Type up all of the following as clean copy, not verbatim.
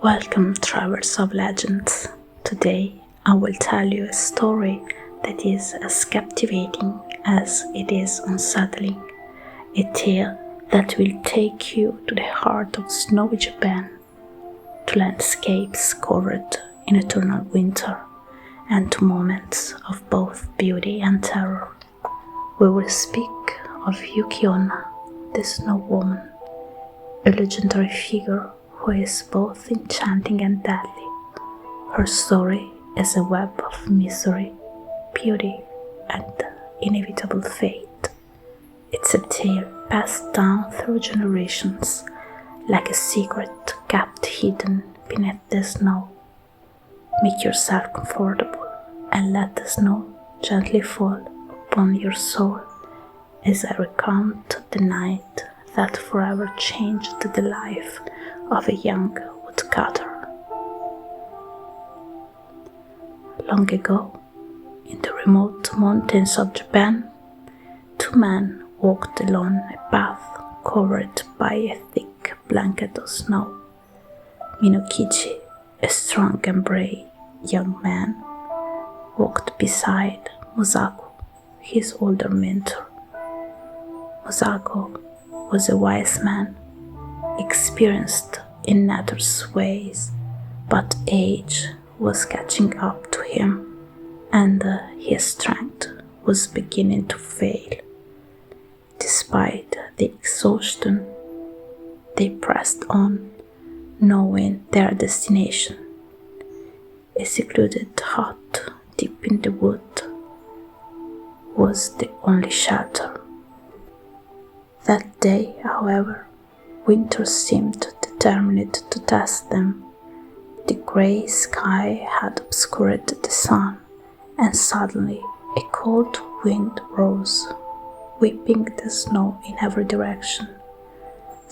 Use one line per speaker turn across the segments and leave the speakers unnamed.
Welcome, travelers of legends. Today I will tell you a story that is as captivating as it is unsettling. A tale that will take you to the heart of snowy Japan, to landscapes covered in eternal winter, and to moments of both beauty and terror. We will speak of Yuki-onna, the snow woman, a legendary figure who is both enchanting and deadly. Her story is a web of misery, beauty, and inevitable fate. It's a tale passed down through generations, like a secret kept hidden beneath the snow. Make yourself comfortable and let the snow gently fall upon your soul as I recount the night that forever changed the life of a young woodcutter. Long ago, in the remote mountains of Japan, two men walked along a path covered by a thick blanket of snow. Minokichi, a strong and brave young man, walked beside Mosaku, his older mentor. Mosaku was a wise man, experienced in nature's ways, but age was catching up to him, and his strength was beginning to fail. Despite the exhaustion, they pressed on, knowing their destination. A secluded hut deep in the wood was the only shelter. That day, however, winter seemed determined to test them. The grey sky had obscured the sun, and suddenly a cold wind rose, whipping the snow in every direction.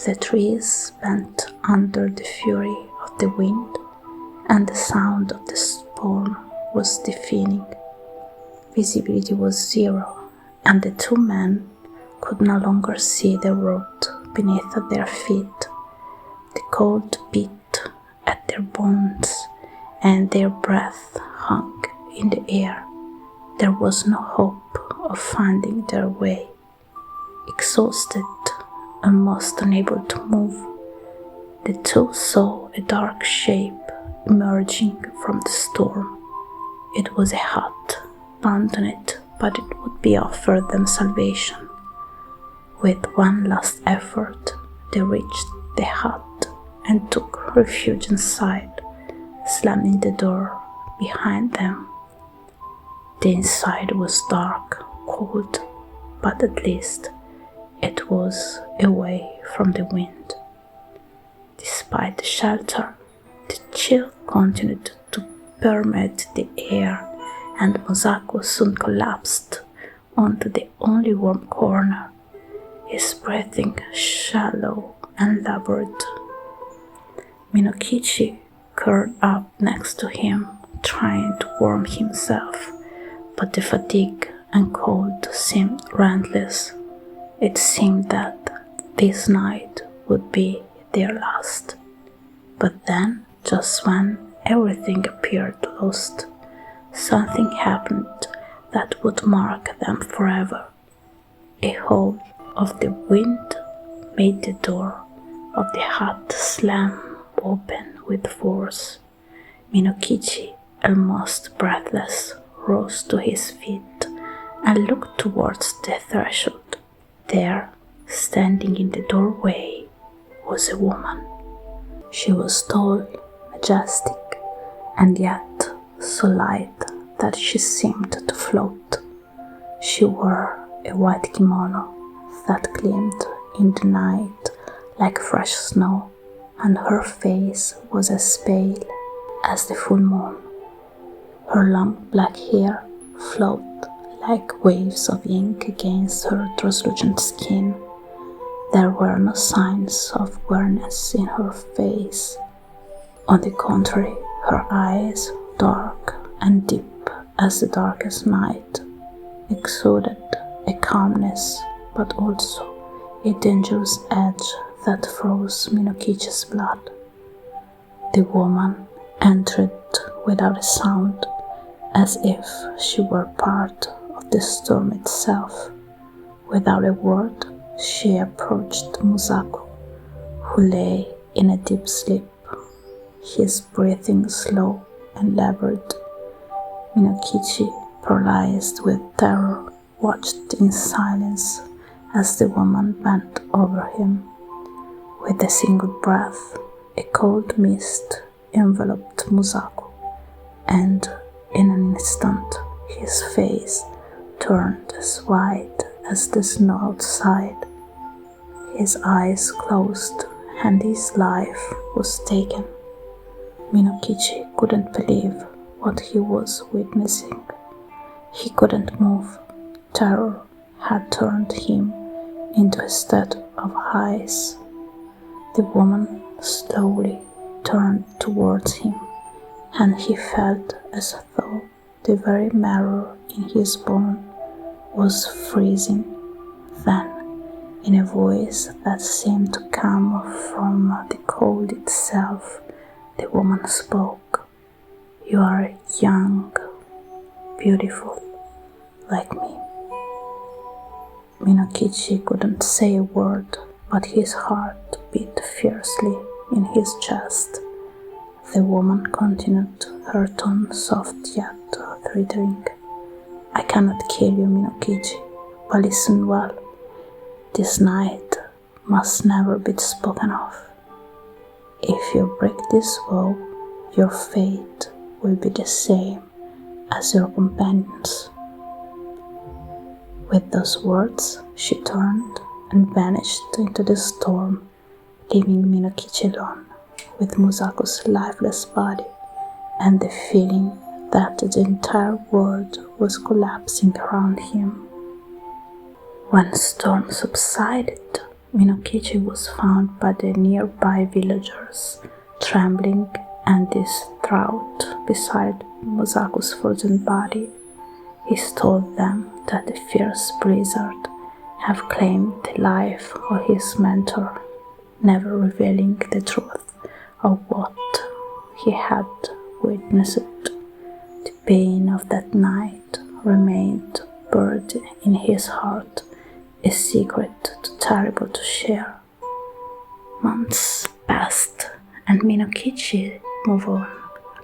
The trees bent under the fury of the wind, and the sound of the storm was deafening. Visibility was zero, and the two men could no longer see the road beneath their feet. The cold beat at their bones, and their breath hung in the air. There was no hope of finding their way. Exhausted, almost unable to move, the two saw a dark shape emerging from the storm. It was a hut, abandoned, but it would be offered them salvation. With one last effort, they reached the hut and took refuge inside, slamming the door behind them. The inside was dark, cold, but at least it was away from the wind. Despite the shelter, the chill continued to permeate the air, and Mosaku soon collapsed onto the only warm corner, his breathing shallow and labored. Minokichi curled up next to him, trying to warm himself, but the fatigue and cold seemed relentless. It seemed that this night would be their last. But then, just when everything appeared lost, something happened that would mark them forever. A howl of the wind made the door of the hut slam open with force. Minokichi, almost breathless, rose to his feet and looked towards the threshold. There, standing in the doorway, was a woman. She was tall, majestic, and yet so light that she seemed to float. She wore a white kimono that gleamed in the night like fresh snow, and her face was as pale as the full moon. Her long black hair flowed like waves of ink against her translucent skin. There were no signs of weariness in her face. On the contrary, her eyes, dark and deep as the darkest night, exuded a calmness, but also a dangerous edge that froze Minokichi's blood. The woman entered without a sound, as if she were part of the storm itself. Without a word, she approached Musaku, who lay in a deep sleep, his breathing slow and labored. Minokichi, paralyzed with terror, watched in silence as the woman bent over him. With a single breath, a cold mist enveloped Musaku, and in an instant his face turned as white as the snow outside. His eyes closed and his life was taken. Minokichi couldn't believe what he was witnessing. He couldn't move. Terror had turned him into a statue of ice. The woman slowly turned towards him, and he felt as though the very marrow in his bone was freezing. Then, in a voice that seemed to come from the cold itself, the woman spoke. "You are young, beautiful, like me." Minokichi couldn't say a word, but his heart beat fiercely in his chest. The woman continued, her tone soft yet threatening. "I cannot kill you, Minokichi, but listen well. This night must never be spoken of. If you break this vow, your fate will be the same as your companions." With those words, she turned and vanished into the storm, leaving Minokichi alone with Musaku's lifeless body and the feeling that the entire world was collapsing around him. When the storm subsided, Minokichi was found by the nearby villagers, trembling and distraught beside Musaku's frozen body. He told them that the fierce blizzard had claimed the life of his mentor, never revealing the truth of what he had witnessed. The pain of that night remained buried in his heart, a secret too terrible to share. Months passed, and Minokichi moved on,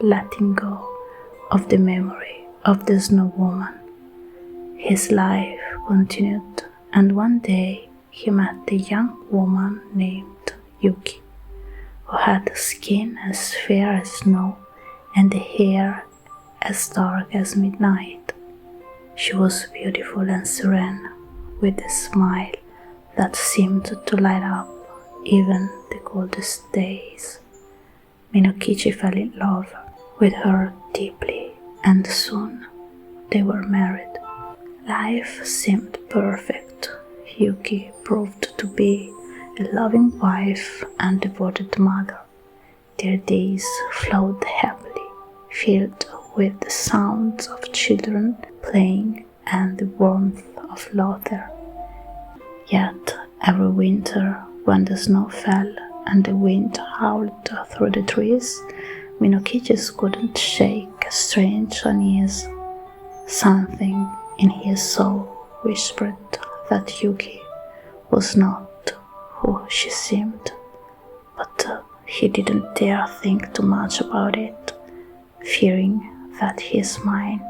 letting go of the memory of the snow woman. His life continued, and one day he met a young woman named Yuki, who had skin as fair as snow and the hair as dark as midnight. She was beautiful and serene, with a smile that seemed to light up even the coldest days. Minokichi fell in love with her deeply, and soon they were married. Life seemed perfect. Yuki proved to be a loving wife and devoted mother. Their days flowed happily, filled with the sounds of children playing and the warmth of laughter. Yet every winter, when the snow fell and the wind howled through the trees, Minokichi couldn't shake a strange unease. Something in his soul whispered that Yuki was not who she seemed, but he didn't dare think too much about it, fearing that his mind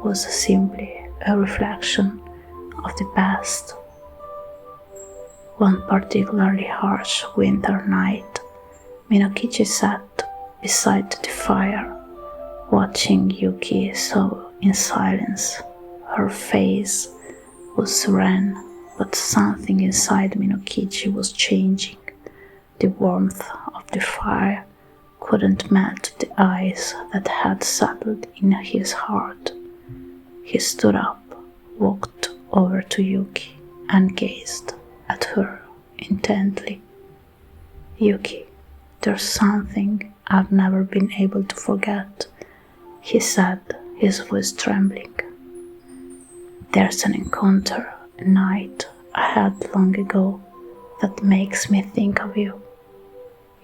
was simply a reflection of the past. One particularly harsh winter night, Minokichi sat beside the fire, watching Yuki sew in silence. Her face was serene, but something inside Minokichi was changing. The warmth of the fire couldn't match the ice that had settled in his heart. He stood up, walked over to Yuki, and gazed at her intently. "Yuki, there's something I've never been able to forget," he said, his voice trembling. "There's an encounter, a night I had long ago, that makes me think of you.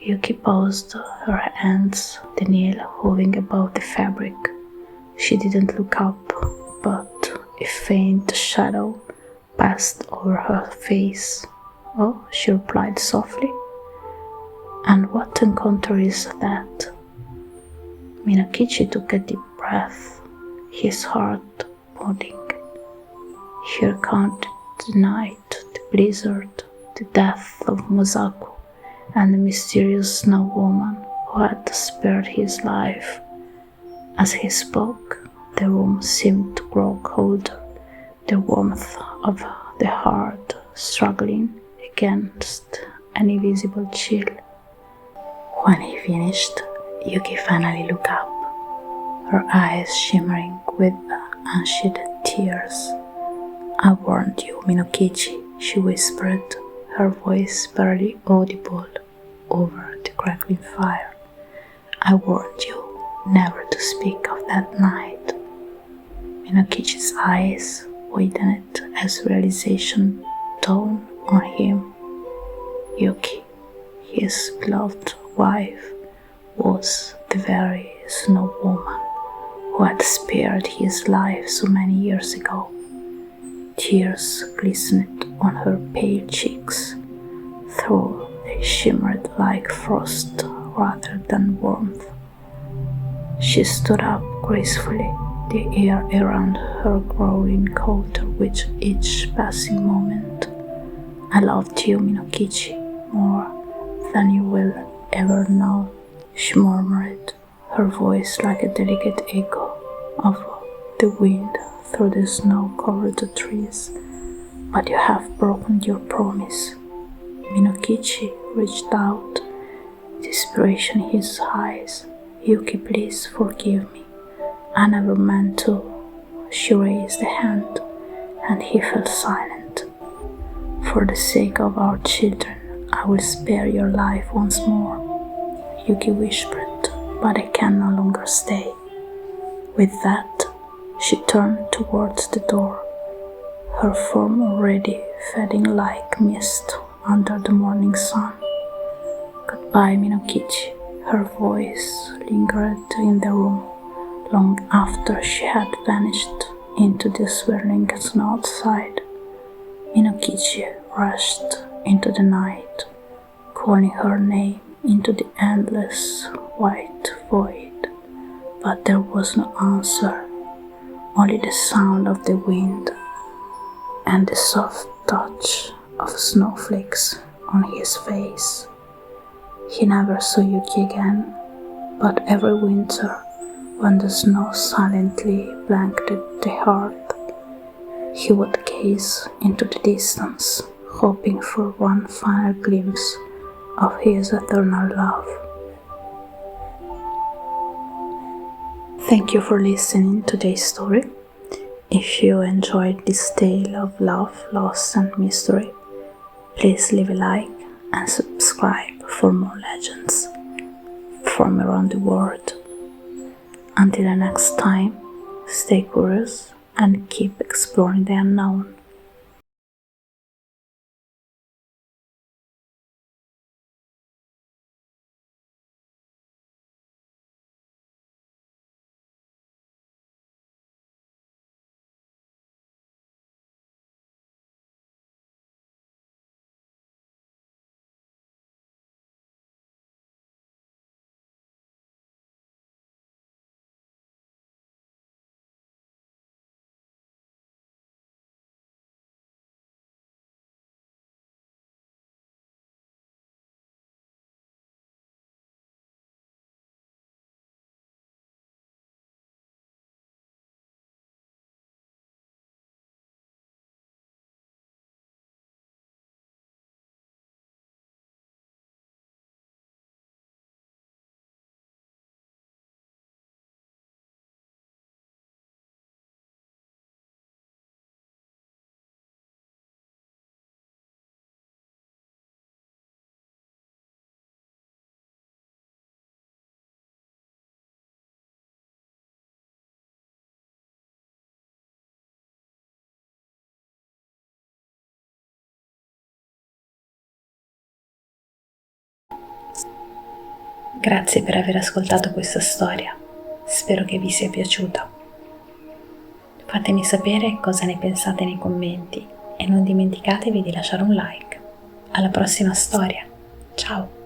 Yuki paused, her hands, the nail hovering above the fabric. She didn't look up, but a faint shadow passed over her face. Oh, she replied softly. And what encounter is that? Minakichi took a deep breath, his heart pounding. Here counted the night, the blizzard, the death of Mosaku, and the mysterious snow woman who had spared his life. As he spoke, the room seemed to grow colder, the warmth of the heart struggling against an invisible chill. When he finished, Yuki finally looked up, her eyes shimmering with unshed tears. I warned you, Minokichi, she whispered, her voice barely audible over the crackling fire. I warned you never to speak of that night. Minokichi's eyes widened as realization dawned on him. Yuki, his beloved wife, was the very snow woman who had spared his life so many years ago. Tears glistened on her pale cheeks, though they shimmered like frost rather than warmth. She stood up gracefully, the air around her growing colder with each passing moment. I loved you, Minokichi, more than you will ever know, she murmured, her voice like a delicate echo of the wind through the snow-covered trees. But you have broken your promise. Minokichi reached out, desperation in his eyes. Yuki, please forgive me. I never meant to. She raised a hand, and he fell silent. For the sake of our children, I will spare your life once more, Yuki whispered, but I can no longer stay. With that, she turned towards the door, her form already fading like mist under the morning sun. Goodbye, Minokichi. Her voice lingered in the room long after she had vanished into the swirling snow outside. Minokichi rushed into the night, calling her name into the endless white void, but there was no answer, only the sound of the wind and the soft touch of snowflakes on his face. He never saw Yuki again, but every winter, when the snow silently blanketed the hearth, he would gaze into the distance, hoping for one final glimpse of his eternal love. Thank you for listening to today's story. If you enjoyed this tale of love, loss and mystery, please leave a like and subscribe for more legends from around the world. Until the next time, stay curious and keep exploring the unknown. Grazie per aver ascoltato questa storia, spero che vi sia piaciuta. Fatemi sapere cosa ne pensate nei commenti e non dimenticatevi di lasciare un like. Alla prossima storia, ciao!